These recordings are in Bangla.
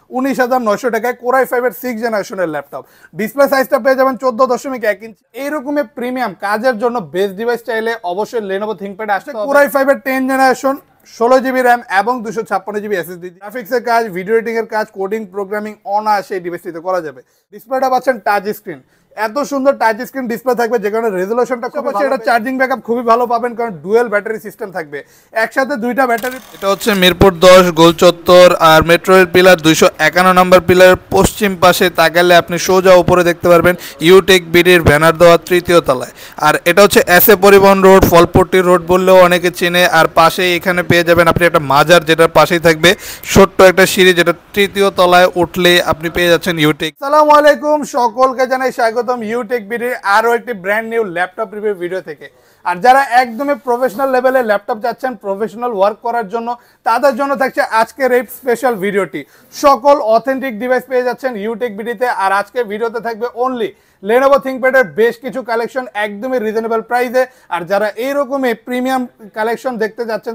19,900 টাকায় কোর i5 এর 6 জেনারেশনের ল্যাপটপ। ডিসপ্লে সাইজটা পেয়ে যাবেন 14.1 ইঞ্চি। এইরকমের প্রিমিয়াম কাজের জন্য বেস্ট ডিভাইস চাইলে অবশ্যই Lenovo ThinkPad আসতে হবে। কোর i5 এর 10 জেনারেশন, 16GB র্যাম এবং 256GB SSD। গ্রাফিক্সের কাজ, ভিডিও এডিটিং এর কাজ, কোডিং, প্রোগ্রামিং অনায়াসে এই ডিভাইসটিতে করা যাবে। ডিসপ্লেটা পাচ্ছেন টাচ স্ক্রিন, এত সুন্দর টাচ স্ক্রিন ডিসপ্লে থাকবে যে কারণে রেজোলিউশনটা খুব ভালো। এটা চার্জিং ব্যাকআপ খুবই ভালো পাবেন কারণ ডুয়েল ব্যাটারি সিস্টেম থাকবে, একসাথে দুইটা ব্যাটারি। এটা হচ্ছে মিরপুর 10 গোল চত্বর আর মেট্রো রেল পিলার 251 নম্বর পিলারের পশ্চিম পাশে তাকালে আপনি সোজা উপরে দেখতে পারবেন ইউটেক বিডির ব্যানার দেওয়া তৃতীয় তলায়। আর এটা হচ্ছে এসএ পরিবহন রোড, ফলপট্টি রোড বললেও অনেকে চেনে। আর পাশেই এখানে পেয়ে যাবেন আপনি একটা মাজার, যেটার পাশেই থাকবে ছোট্ট একটা সিঁড়ি, যেটা তৃতীয় তলায় উঠলে আপনি পেয়ে যাচ্ছেন ইউটেক। আসসালামু আলাইকুম, সকলকে জানাই স্বাগত ইউটেক বিডির আরো একটি brand new laptop review video থেকে। আর যারা একদমই প্রফেশনাল লেভেলে ল্যাপটপ চাচ্ছেন প্রফেশনাল ওয়ার্ক করার জন্য, তাদের জন্য থাকছে আজকের এই স্পেশাল ভিডিওটি। সকল অথেন্টিক ডিভাইস পেয়ে যাচ্ছেন ইউটেক বিডিতে। আর আজকে ভিডিওতে থাকবে অনলি Lenovo ThinkPad এর বেশ কিছু কালেকশন একদমই রিজনেবল প্রাইসে। আর যারা এইরকমই প্রিমিয়াম কালেকশন দেখতে যাচ্ছেন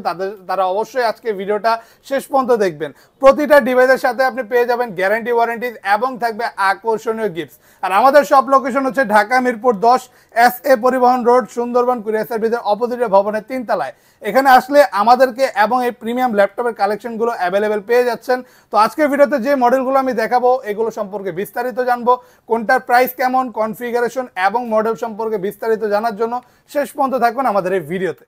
তারা অবশ্যই আজকে ভিডিওটা শেষ পর্যন্ত দেখবেন। প্রতিটা ডিভাইসের সাথে আপনি পেয়ে যাবেন গ্যারান্টি, ওয়ারেন্টিজ এবং থাকবে আকর্ষণীয় গিফটস। আর আমাদের সব লোকেশন হচ্ছে ঢাকা মিরপুর 10 এসএ পরিবহন রোড, সুন্দরবন কুরিয়ার সার্ভিসের অপোজিটে ভবনের 3 তলায়। এখানে আসলে আমাদেরকে এবং এই প্রিমিয়াম ল্যাপটপের কালেকশনগুলো অ্যাভেলেবেল পেয়ে যাচ্ছেন। তো আজকের ভিডিওতে যে মডেলগুলো আমি দেখাবো এগুলো সম্পর্কে বিস্তারিত জানবো, কোনটার প্রাইস কেমন, কনফিগারেশন এবং মডেল সম্পর্কে বিস্তারিত জানার জন্য শেষ পর্যন্ত থাকবেন আমাদের এই ভিডিওতে।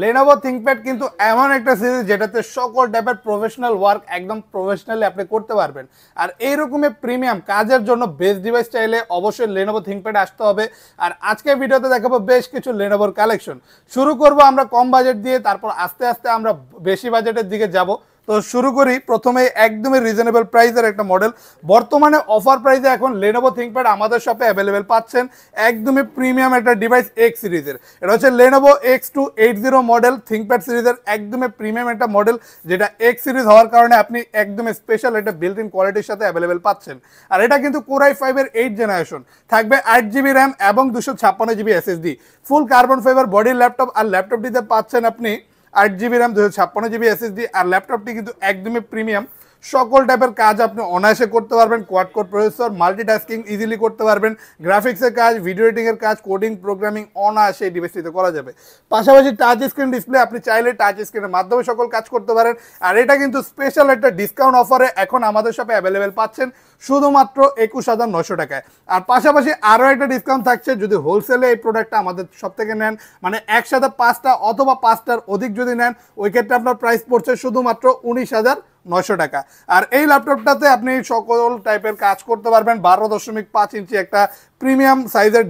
Lenovo ThinkPad কিন্তু এমন একটা সিরিজ যেটাতে সকল টাইপের প্রফেশনাল ওয়ার্ক একদম প্রফেশনালি আপনি করতে পারবেন। আর এইরকমের প্রিমিয়াম কাজের জন্য বেস্ট ডিভাইস চাইলে অবশ্যই Lenovo ThinkPad আসতে হবে। আর আজকে ভিডিওতে দেখাবো বেশ কিছু Lenovoর কালেকশন। শুরু করব আমরা কম বাজেট দিয়ে, তারপর আস্তে আস্তে আমরা বেশি বাজেটের দিকে যাব। তো শুরু করি প্রথমে একদমই রিজনেবল প্রাইসের একটা মডেল। বর্তমানে অফার প্রাইসে এখন Lenovo ThinkPad আমাদের শপে অ্যাভেলেবেল পাচ্ছেন একদমই প্রিমিয়াম একটা ডিভাইস এক্স সিরিজের। এটা হচ্ছে Lenovo X280 মডেল ThinkPad সিরিজের একদমই প্রিমিয়াম একটা মডেল, যেটা এক্স সিরিজ হওয়ার কারণে আপনি একদমই স্পেশাল একটা বিল্ট ইন কোয়ালিটির সাথে অ্যাভেলেবেল পাচ্ছেন। আর এটা কিন্তু কোর i5 এর 8 জেনারেশন, থাকবে 8GB র্যাম এবং 256GB SSD, ফুল কার্বন ফাইবার বডির ল্যাপটপ। আর ল্যাপটপটিতে পাচ্ছেন আপনি 8GB র্যাম, 256GB SSD। আর ল্যাপটপটি কিন্তু একদমই প্রিমিয়াম, সকল টাইপের কাজ আপনি অনায়াসে করতে পারবেন। Quad core processor, multitasking easily করতে পারবেন। গ্রাফিক্সের কাজ, ভিডিও এডিটিংয়ের কাজ, কোডিং, প্রোগ্রামিং অনায়াসে এই ডিভাইসটিতে করা যাবে। পাশাপাশি টাচ স্ক্রিন ডিসপ্লে, আপনি চাইলে টাচ স্ক্রিনের মাধ্যমে সকল কাজ করতে পারেন। আর এটা কিন্তু স্পেশাল একটা ডিসকাউন্ট অফারে এখন আমাদের শপে অ্যাভেলেবেল পাচ্ছেন শুধুমাত্র 21,900 টাকায়। আর পাশাপাশি আরও একটা ডিসকাউন্ট থাকছে যদি হোলসেলে এই প্রোডাক্টটা আমাদের সব থেকে নেন, মানে একসাথে 5টা অথবা 5টার অধিক যদি নেন, ওই ক্ষেত্রে আপনার প্রাইস পড়ছে শুধুমাত্র 19,900 টাকা। আর এই ল্যাপটপটাতে আপনি সকল টাইপের কাজ করতে পারবেন। 12.5 ইঞ্চি একটা প্রিমিয়াম সাইজের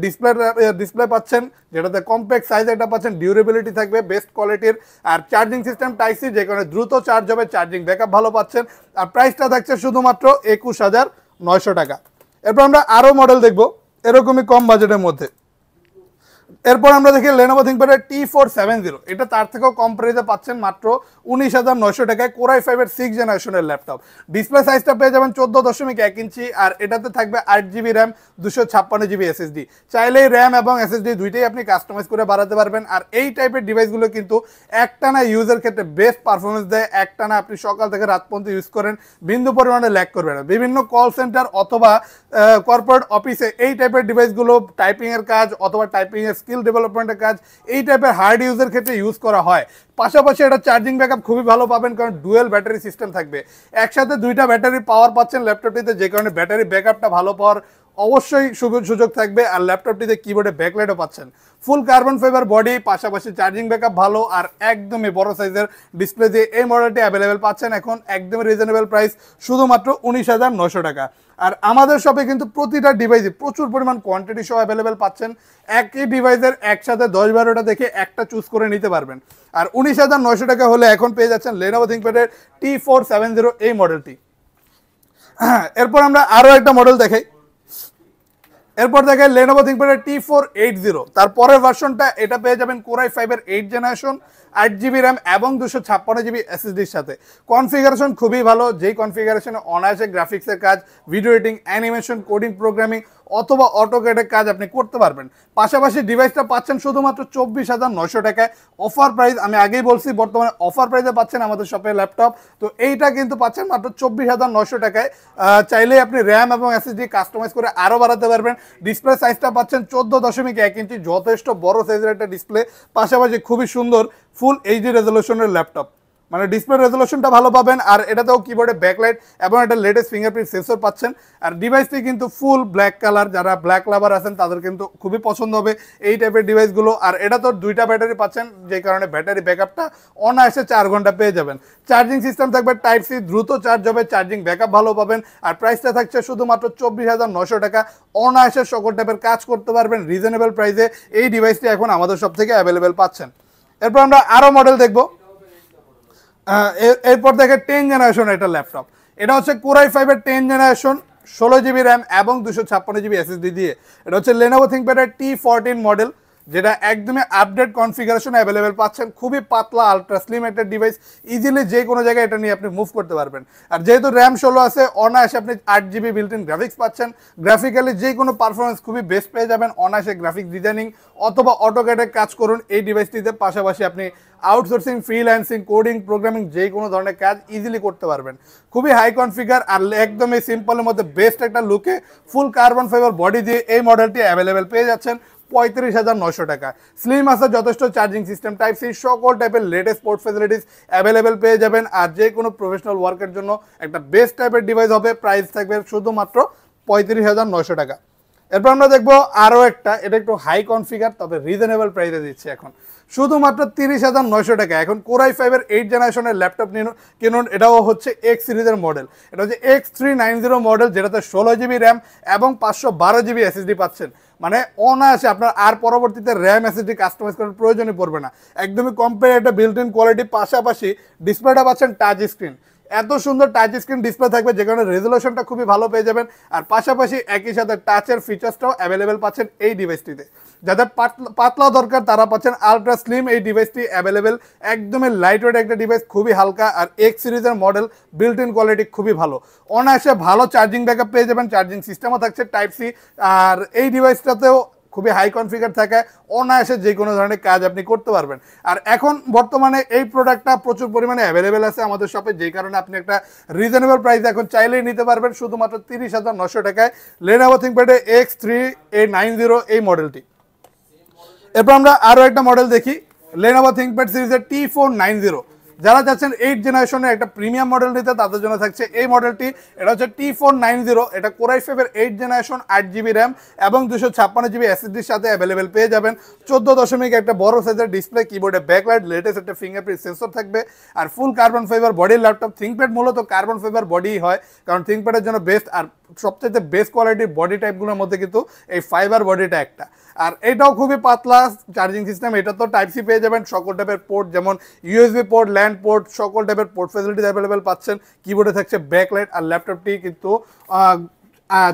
ডিসপ্লে পাচ্ছেন, যেটাতে কম্প্যাক্ট সাইজ একটা পাচ্ছেন, ডিউরেবিলিটি থাকবে বেস্ট কোয়ালিটির। আর চার্জিং সিস্টেম টাইপ সি, যে কারণে দ্রুত চার্জ হবে, চার্জিং ব্যাকআপ ভালো পাচ্ছেন। আর প্রাইসটা থাকছে শুধুমাত্র 21,900 টাকা। এরপর আমরা আরও মডেল দেখব এরকমই কম বাজেটের মধ্যে। এরপর আমরা দেখি Lenovo ThinkPad এর T470, এটা তার থেকেও কম প্রাইসে পাচ্ছেন মাত্র 19,900 টাকায় কোর i5 এর 6 জেনারেশনের ল্যাপটপ। ডিসপ্লে সাইজটা পেয়ে যাবেন 14.1 ইঞ্চি। আর এটাতে থাকবে 8GB র্যাম, 256GB SSD। চাইলেই র্যাম এবং SSD দুইটাই আপনি কাস্টমাইজ করে বাড়াতে পারবেন। আর এই টাইপের ডিভাইসগুলো কিন্তু একটানা ইউজের ক্ষেত্রে বেস্ট পারফরমেন্স দেয়। একটানা আপনি সকাল থেকে রাত পর্যন্ত ইউজ করেন, বিন্দু পরিমাণে ল্যাগ করবে না। বিভিন্ন কল সেন্টার অথবা কর্পোরেট অফিসে এই টাইপের ডিভাইসগুলো টাইপিংয়ের কাজ অথবা টাইপিংয়ের স্কিল ডেভেলপমেন্টের কাজ, এই টাইপের হার্ড ইউজের ক্ষেত্রে ইউজ করা হয়। পাশাপাশি এটা চার্জিং ব্যাকআপ খুবই ভালো পাবেন কারণ ডুয়েল ব্যাটারি সিস্টেম থাকবে, একসাথে দুইটা ব্যাটারি পাওয়ার পাচ্ছেন ল্যাপটপটিতে, যে কারণে ব্যাটারি ব্যাকআপটা ভালো পাওয়ার অবশ্যই সুযোগ থাকবে। আর ল্যাপটপটিতে কিবোর্ডে ব্যাকলাইটও পাচ্ছেন, ফুল কার্বন ফাইবার বডি, পাশাপাশি চার্জিং ব্যাকআপ ভালো। আর একদমই বড় সাইজের ডিসপ্লে দিয়ে এই মডেলটি অ্যাভেলেবেল পাচ্ছেন এখন একদমই রিজনেবল প্রাইস শুধুমাত্র 19,900 টাকা। আর আমাদের শপে কিন্তু প্রতিটা ডিভাইসে প্রচুর পরিমাণ কোয়ান্টিটি সহ অ্যাভেলেবেল পাচ্ছেন। একই ডিভাইসের একসাথে 10-12টা দেখে একটা চুজ করে নিতে পারবেন। আর 19,900 টাকা হলে এখন পেয়ে যাচ্ছেন Lenovo ThinkPad এর T470 এই মডেলটি। এরপর আমরা আরও একটা মডেল দেখাই। এরপর দেখেন Lenovo ThinkPad T480, তারপরের ভার্সনটা এটা পেয়ে যাবেন Core i5 এর 8 জেনারেশন, 8GB র্যাম এবং 256GB এসএসডির সাথে। কনফিগারেশন খুবই ভালো, যেই কনফিগারেশনে অনায়াসে গ্রাফিক্সের কাজ, video editing, animation, coding, programming অথবা অটোক্যাডের কাজ আপনি করতে পারবেন। পাশাপাশি ডিভাইসটা পাচ্ছেন শুধুমাত্র 24,900 টাকায় অফার প্রাইস। আমি আগেই বলছি বর্তমানে অফার প্রাইসে পাচ্ছেন আমাদের শপে ল্যাপটপ, তো এইটা কিন্তু পাচ্ছেন মাত্র 24,900 টাকায়। চাইলে আপনি র্যাম এবং এসএসডি কাস্টমাইজ করে আরও বাড়াতে পারবেন। ডিসপ্লে সাইজটা পাচ্ছেন 14.1 ইঞ্চি, যথেষ্ট বড় সাইজের একটা ডিসপ্লে, পাশাপাশি খুবই সুন্দর ফুল এইচডি রেজলিউশনের ল্যাপটপ, মানে ডিসপ্লে রেজলিউশনটা ভালো পাবেন। আর এটাতেও কিবোর্ডে ব্যাকলাইট এবং একটা লেটেস্ট ফিঙ্গারপ্রিন্ট সেন্সর পাচ্ছেন। আর ডিভাইসটি কিন্তু ফুল ব্ল্যাক কালার, যারা ব্ল্যাক লাভার আছেন তাদের কিন্তু খুবই পছন্দ হবে এই টাইপের ডিভাইসগুলো। আর এটা তো 2টা ব্যাটারি পাচ্ছেন, যে কারণে ব্যাটারি ব্যাকআপটা অনায়াসে 4 ঘন্টা পেয়ে যাবেন। চার্জিং সিস্টেম থাকবে টাইপ সি, দ্রুত চার্জ হবে, চার্জিং ব্যাকআপ ভালো পাবেন। আর প্রাইসটা থাকছে শুধুমাত্র 24,900 টাকা, অনায়াসে সকল টাইপের কাজ করতে পারবেন রিজনেবল প্রাইসে। এই ডিভাইসটি এখন আমাদের সব থেকে অ্যাভেলেবেল পাচ্ছেন। এরপর আমরা আরও মডেল দেখবো। এরপর দেখে 10 জেনারেশন একটা ল্যাপটপ, এটা হচ্ছে Core i5 এর 10 জেনারেশন, 16GB র্যাম এবং 256GB এসএসডি দিয়ে। এটা হচ্ছে Lenovo ThinkPad এর T14 মডেল, যেটা একদমই আপডেট কনফিগারেশন অ্যাভেলেবেল পাচ্ছেন। খুবই পাতলা আলট্রা স্লিম একটা ডিভাইস, ইজিলি যে কোনো জায়গায় এটা নিয়ে আপনি মুভ করতে পারবেন। আর যেহেতু র্যাম 16 আছে, অনায়াসে আপনি 8GB বিল্ট ইন গ্রাফিক্স পাচ্ছেন। গ্রাফিক্যালি যে কোনো পারফরমেন্স খুবই বেস্ট পেয়ে যাবেন। অনায়াসে গ্রাফিক্স ডিজাইনিং অথবা অটোক্যাডে কাজ করুন এই ডিভাইসটিতে, পাশাপাশি আপনি আউটসোর্সিং, ফ্রিল্যান্সিং, কোডিং, প্রোগ্রামিং যে কোনো ধরনের কাজ ইজিলি করতে পারবেন। খুবই হাই কনফিগার আর একদমই সিম্পলের মধ্যে বেস্ট একটা লুকে ফুল কার্বন ফাইবার বডি দিয়ে এই মডেলটি অ্যাভেলেবেল পেয়ে যাচ্ছেন 35,900 টাকা। স্লিম আছে, যথেষ্ট চার্জিং সিস্টেম টাইপ সি, সকল টাইপের লেটেস্ট পোর্ট ফ্যাসিলিটিস অ্যাভেলেবেল পেয়ে যাবেন। আর যে কোনো প্রফেশনাল ওয়ার্কের জন্য একটা বেস্ট টাইপের ডিভাইস হবে। প্রাইস থাকবে শুধুমাত্র 35,900 টাকা। এরপর আমরা দেখবো আরও একটা, এটা একটু হাই কনফিগার তবে রিজনেবল প্রাইসে দিচ্ছে এখন শুধুমাত্র 30,900 টাকা। এখন Core i5 এর 8 জেনারেশনের ল্যাপটপ কিনুন। এটাও হচ্ছে X সিরিজের মডেল, এটা হচ্ছে X390 মডেল, যেটাতে 16GB র্যাম এবং 512GB এসএসডি পাচ্ছেন। মানে অনায়াসে আপনার আর পরবর্তীতে র্যাম এসএসডি কাস্টমাইজ করার প্রয়োজনই পড়বে না। একদমই কম্পেয়ার একটা বিল্ট ইন কোয়ালিটি, পাশাপাশি ডিসপ্লেটা পাচ্ছেন টাচ স্ক্রিন। এত সুন্দর টাচ স্ক্রিন ডিসপ্লে থাকবে, যে কারণে রেজলিউশনটা খুবই ভালো পেয়ে যাবেন। আর পাশাপাশি একই সাথে টাচের ফিচার্সটাও অ্যাভেলেবেল পাচ্ছেন এই ডিভাইসটিতে। যাদের পাতলা দরকার তারা পাচ্ছেন আলট্রা স্লিম এই ডিভাইসটি অ্যাভেলেবেল। একদমই লাইট ওয়েট একটা ডিভাইস, খুবই হালকা। আর এক্স সিরিজের মডেল, বিল্ট ইন কোয়ালিটি খুবই ভালো, অনায়াসে ভালো চার্জিং ব্যাকআপ পেয়ে যাবেন। চার্জিং সিস্টেমও থাকছে টাইপ সি। আর এই ডিভাইসটাতেও খুবই হাই কনফিগার থাকে, অনায়াসে যে কোনো ধরনের কাজ আপনি করতে পারবেন। আর এখন বর্তমানে এই প্রোডাক্টটা প্রচুর পরিমাণে অ্যাভেলেবেল আছে আমাদের শপে, যেই কারণে আপনি একটা রিজনেবল প্রাইস এখন চাইলেই নিতে পারবেন শুধুমাত্র 30,900 টাকায় Lenovo ThinkPad X3A90 এই মডেলটি। এরপর আমরা আরও একটা মডেল দেখি, Lenovo ThinkPad সিরিজের T490। যারা চাচ্ছেন 8 জেনারেশনের একটা প্রিমিয়াম মডেল নিতে, তাদের জন্য থাকছে এই মডেলটি। এটা হচ্ছে T490, এটা Core i5 এর 8 জেনারেশন, 8GB র্যাম এবং 256GB এসএসডির সাথে অ্যাভেলেবেল পেয়ে যাবেন। 14.1 একটা বড় সাইজের ডিসপ্লে, কিবোর্ডে ব্যাকলাইট, লেটেস্ট একটা ফিঙ্গারপ্রিন্ট সেন্সর থাকবে। আর ফুল কার্বন ফাইবার বডির ল্যাপটপ। থিঙ্কপ্যাড মূলত কার্বন ফাইবার বডি হয়, কারণ থিঙ্কপ্যাডের জন্য বেস্ট আর সবচেয়ে বেস্ট কোয়ালিটির বডি টাইপগুলোর মধ্যে কিন্তু এই ফাইবার বডিটা একটা। আর এটাও খুবই পাতলা চার্জিং সিস্টেম, এটা তো টাইপ সি পেয়ে যাবেন। সকল টাইপের পোর্ট, যেমন ইউএসবি পোর্ট, ল্যান্ড পোর্ট, সকল টাইপের পোর্ট ফ্যাসিলিটি অ্যাভেলেবেল পাচ্ছেন। কিবোর্ডে থাকছে ব্যাকলাইট। আর ল্যাপটপটি কিন্তু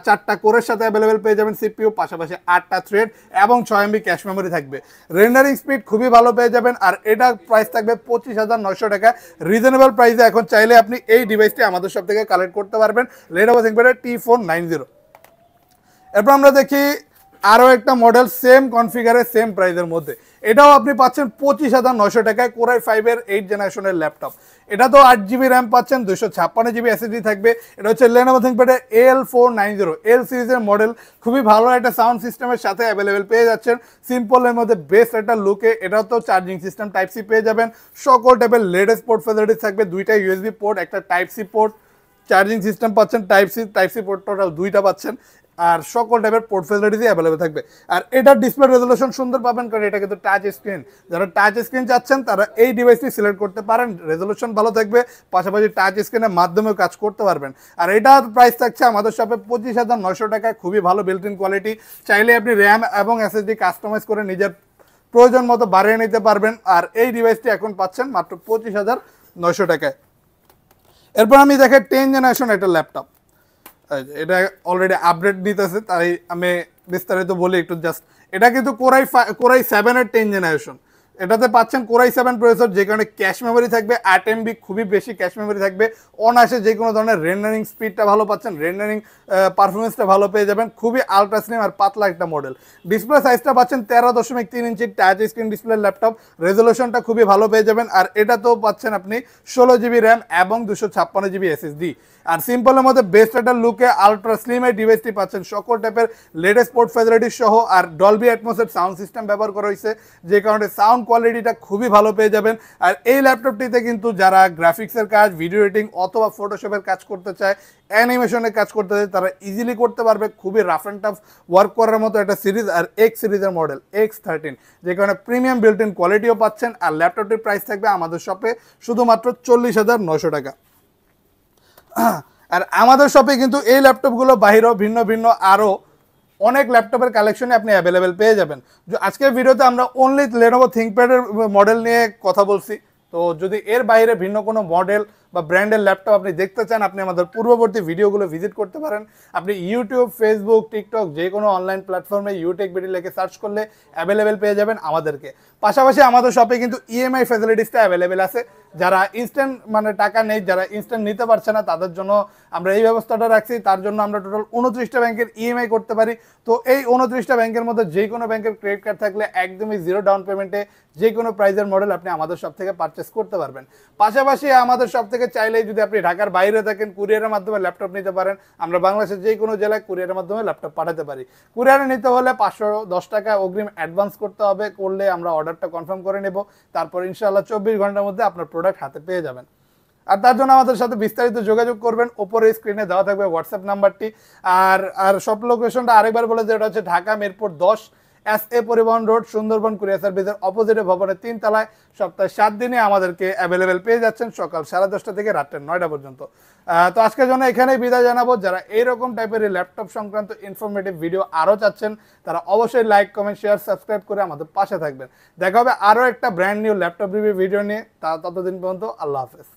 4টা কোরের সাথে অ্যাভেলেবেল পেয়ে যাবেন সিপিইউ, পাশাপাশি 8টা থ্রেড এবং 6 MB ক্যাশ মেমোরি থাকবে। রেন্ডারিং স্পিড খুবই ভালো পেয়ে যাবেন। আর এটার প্রাইস থাকবে 25,900 টাকা, রিজনেবল প্রাইসে এখন চাইলে আপনি এই ডিভাইসটি আমাদের সব থেকে কালেক্ট করতে পারবেন, Lenovo ThinkPad T490। এরপর আমরা দেখি আরও একটা মডেল, সেম কনফিগারে সেম প্রাইসের মধ্যে। এটাও আপনি পাচ্ছেন 25,900 টাকায়, Core i5 এর 8 জেনারেশনের ল্যাপটপ। এটা তো 8GB র্যাম পাচ্ছেন, 256GB এসএসডি থাকবে। এটা হচ্ছে Lenovo ThinkPad L490 এল সিরিজের মডেল। খুবই ভালো একটা সাউন্ড সিস্টেমের সাথে অ্যাভেলেবেল পেয়ে যাচ্ছেন, সিম্পলের মধ্যে বেস্ট একটা লুকে। এটাও তো চার্জিং সিস্টেম টাইপ সি পেয়ে যাবেন। সকল টাইপের লেটেস্ট পোর্ট ফ্যাসিলিটিস থাকবে, 2টা ইউএসবি পোর্ট, একটা type C port. Charging system পাচ্ছেন টাইপ সি পোর্ট টোটাল 2টা পাচ্ছেন। আর সকল টাইপের পোর্ট ফ্যাসিলিটিস অ্যাভেলেবেল থাকবে। আর এটার ডিসপ্লে রেজলিউশন সুন্দর পাবেন, কারণ এটা কিন্তু টাচ স্ক্রিন। যারা টাচ স্ক্রিন চাচ্ছেন তারা এই ডিভাইসটি সিলেক্ট করতে পারেন, রেজলিউশন ভালো থাকবে, পাশাপাশি টাচ স্ক্রিনের মাধ্যমেও কাজ করতে পারবেন। আর এটার প্রাইস থাকছে আমাদের শপে 25,900 টাকায়, খুবই ভালো বিল্ট ইন কোয়ালিটি। চাইলে আপনি র্যাম এবং এসএসডি কাস্টমাইজ করে নিজের প্রয়োজন মতো বাড়িয়ে নিতে পারবেন। আর এই ডিভাইসটি এখন পাচ্ছেন মাত্র 25,900 টাকায়। এরপর আমি দেখে 10 জেনারেশন একটা ল্যাপটপ, এটা অলরেডি আপডেট নিতেছে, তাই আমি বিস্তারিত বলি একটু জাস্ট। এটা কিন্তু কোরাই 7 এর 10 জেনারেশন। এটাতে পাচ্ছেন কোরাই 7 প্রসেসর, যে কারণে ক্যাশ মেমোরি থাকবে 8 MB, খুবই বেশি ক্যাশ মেমোরি থাকবে। অনায়াসে যে কোনো ধরনের রেন্ডারিং স্পিডটা ভালো পাচ্ছেন, রেন্ডারিং পারফরমেন্সটা ভালো পেয়ে যাবেন। খুবই আলট্রা স্লিম আর পাতলা একটা মডেল। ডিসপ্লে সাইজটা পাচ্ছেন 13.3 inch touch screen display laptop. রেজলিউশনটা খুবই ভালো পেয়ে যাবেন। আর এটাতেও পাচ্ছেন আপনি 16 GB র্যাম এবং 256 GB SSD। আর সিম্পলের মধ্যে বেস্ট একটা লুকে আলট্রা স্লিম এই ডিভাইসটি পাচ্ছেন সকল টাইপের লেটেস্ট পোর্ট ফ্যাসিলিটি সহ। আর ডলবি অ্যাটমসের সাউন্ড সিস্টেম ব্যবহার করা হয়েছে, যে কারণে সাউন্ড কোয়ালিটিটা খুবই ভালো পেয়ে যাবেন। আর এই ল্যাপটপটিতে কিন্তু যারা গ্রাফিক্সের কাজ, ভিডিও এডিটিং অথবা ফটোশপের কাজ করতে চায়, অ্যানিমেশনের কাজ করতে চায়, তারা ইজিলি করতে পারবে। খুবই রাফ অ্যান্ড টাফ ওয়ার্ক করার মতো একটা সিরিজ। আর এক্স সিরিজের মডেল X13, যে কারণে প্রিমিয়াম বিল্ট ইন কোয়ালিটিও পাচ্ছেন। আর ল্যাপটপটির প্রাইস থাকবে আমাদের শপে শুধুমাত্র 40,900 টাকা। আর আমাদের শপে কিন্তু এই ল্যাপটপগুলো বাহিরেও ভিন্ন ভিন্ন আরও অনেক ল্যাপটপের কালেকশনে আপনি অ্যাভেলেবেল পেয়ে যাবেন। আজকের ভিডিওতে আমরা অনলি লেনোভো থিংকপ্যাডের মডেল নিয়ে কথা বলছি। তো যদি এর বাইরে ভিন্ন কোনো মডেল বা ব্র্যান্ডের ল্যাপটপ আপনি দেখতে চান, আপনি আমাদের পূর্ববর্তী ভিডিওগুলো ভিজিট করতে পারেন। আপনি ইউটিউব, ফেসবুক, টিকটক যে কোনো অনলাইন প্ল্যাটফর্মে ইউটেক বিডি লিখে সার্চ করলে অ্যাভেলেবেল পেয়ে যাবেন আমাদেরকে। পাশাপাশি আমাদের শপে কিন্তু ইএমআই ফ্যাসিলিটিসটা অ্যাভেলেবেল আছে। যারা ইনস্ট্যান্ট মানে টাকা নেই, যারা ইনস্ট্যান্ট নিতে পারছে না, তাদের জন্য আমরা এই ব্যবস্থাটা রাখছি। তার জন্য আমরা টোটাল 29টা ব্যাংকের ইএমআই করতে পারি। তো এই 29টা ব্যাংকের মধ্যে যে কোনো ব্যাংকের ক্রেডিট কার্ড থাকলে একদমই জিরো ডাউন পেমেন্টে যে কোনো প্রাইজের মডেল আপনি আমাদের শপ থেকে পারচেস করতে পারবেন। পাশাপাশি আমাদের শপ থেকে চাইলেই যদি আপনি ঢাকার বাইরে থাকেন, কুরিয়ারের মাধ্যমে ল্যাপটপ নিতে পারেন। আমরা বাংলাদেশের যে কোনো জেলায় কুরিয়ারের মাধ্যমে ল্যাপটপ পাঠাতে পারি। কুরিয়ারে নিতে হলে 510 টাকা অগ্রিম অ্যাডভান্স করতে হবে। করলে আমরা অর্ডারটা কনফার্ম করে নেব। তারপর ইনশাআল্লাহ 24 ঘন্টার মধ্যে আপনার প্রোডাক্ট হাতে পেয়ে যাবেন। আর তার জন্য আমাদের সাথে বিস্তারিত যোগাযোগ করবেন। ওপরে স্ক্রিনে দেওয়া থাকবে হোয়াটসঅ্যাপ নাম্বারটি। আর সব লোকেশনটা আরেকবার বলে যে এটা হচ্ছে ঢাকা মিরপুর 10 SA পরিবহন রোড, সুন্দরবন কুরিয়ার সার্ভিসের অপোজিটে ভবনের 3 তলায়। সপ্তাহে 7 দিনে আমাদেরকে অ্যাভেলেবেল পেয়ে যাচ্ছেন সকাল 10:30 থেকে রাত্রে 9টা পর্যন্ত। তো আজকের জন্য এখানেই বিদায় জানাবো। যারা এইরকম টাইপের ল্যাপটপ সংক্রান্ত ইনফরমেটিভ ভিডিও আরও চাচ্ছেন, তারা অবশ্যই লাইক, কমেন্ট, শেয়ার, সাবস্ক্রাইব করে আমাদের পাশে থাকবেন। দেখা হবে আরও একটা brand new laptop review video নিয়ে। ততদিন পর্যন্ত আল্লাহ হাফেজ।